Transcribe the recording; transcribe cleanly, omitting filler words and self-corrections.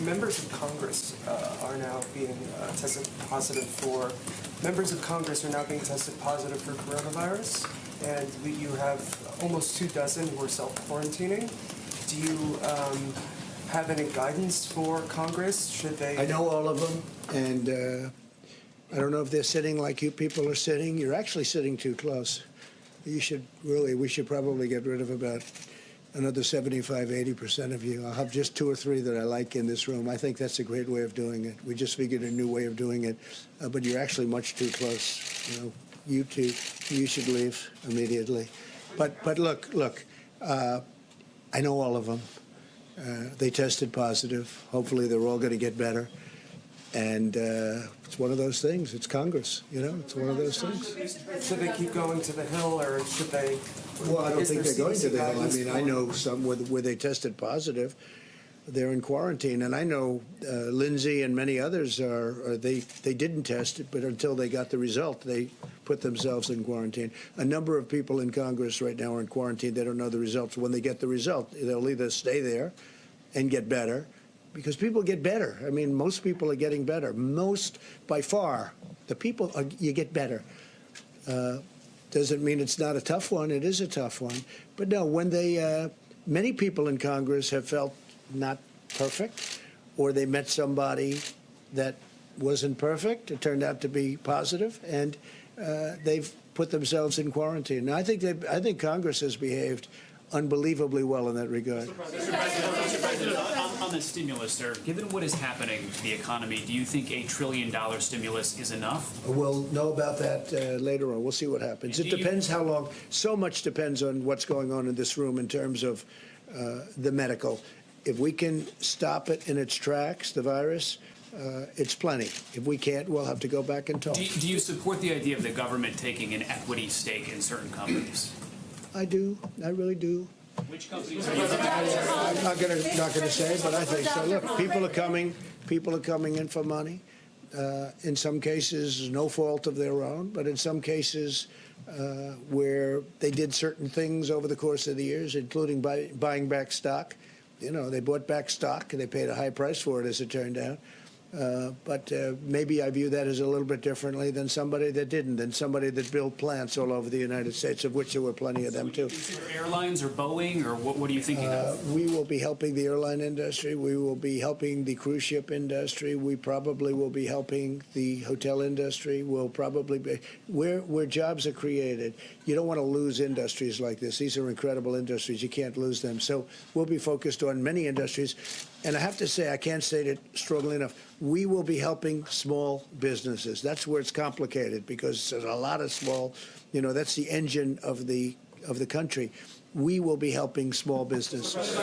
Members of Congress are now being tested positive for. Members of Congress are now being tested positive for coronavirus, and you have almost 24 who are self-quarantining. Do you have any guidance for Congress? Should they? I know all of them, and I don't know if they're sitting like you people are sitting. You're actually sitting too close. We should probably get rid of about another 75–80% of you. I'll have just 2 or 3 that I like in this room. I think that's a great way of doing it. We just figured a new way of doing it, but you're actually much too close. You two, you should leave immediately. But look, I know all of them. They tested positive. Hopefully they're all going to get better. And it's one of those things. It's Congress, It's one of those things. Should they keep going to the Hill, or should they? Well, I don't think they're going to the Hill. I mean, I know some where they tested positive. They're in quarantine, and I know Lindsay and many others they didn't test it, but until they got the result, they put themselves in quarantine. A number of people in Congress right now are in quarantine. They don't know the results. When they get the result, they'll either stay there and get better, because people get better. I mean, most people are getting better. Most, by far, you get better. Doesn't mean it's not a tough one. It is a tough one. But no, when many people in Congress have felt not perfect, or they met somebody that wasn't perfect. It turned out to be positive, and they've put themselves in quarantine. Now, I think Congress has behaved unbelievably well in that regard. Mr. President, on the stimulus, sir, given what is happening to the economy, do you think $1 trillion stimulus is enough? We'll know about that later on. We'll see what happens. It depends how long. So much depends on what's going on in this room in terms of the medical. If we can stop it in its tracks, the virus, it's plenty. If we can't, we'll have to go back and talk. Do you support the idea of the government taking an equity stake in certain companies? I do. I really do. Which companies are you? I'm not going to say, but I think so. Look, people are coming in for money. In some cases, no fault of their own, but in some cases where they did certain things over the course of the years, including buying back stock. They bought back stock and they paid a high price for it, as it turned out. But maybe I view that as a little bit differently than somebody that didn't, than somebody that built plants all over the United States, of which there were plenty of them, too. Consider airlines or Boeing, or what are you thinking of? We will be helping the airline industry. We will be helping the cruise ship industry. We probably will be helping the hotel industry. We'll probably be where jobs are created. You don't want to lose industries like this. These are incredible industries. You can't lose them. So we'll be focused on many industries. And I have to say, I can't state it strongly enough, we will be helping small businesses. That's where it's complicated, because there's a lot of small, that's the engine of the country. We will be helping small businesses.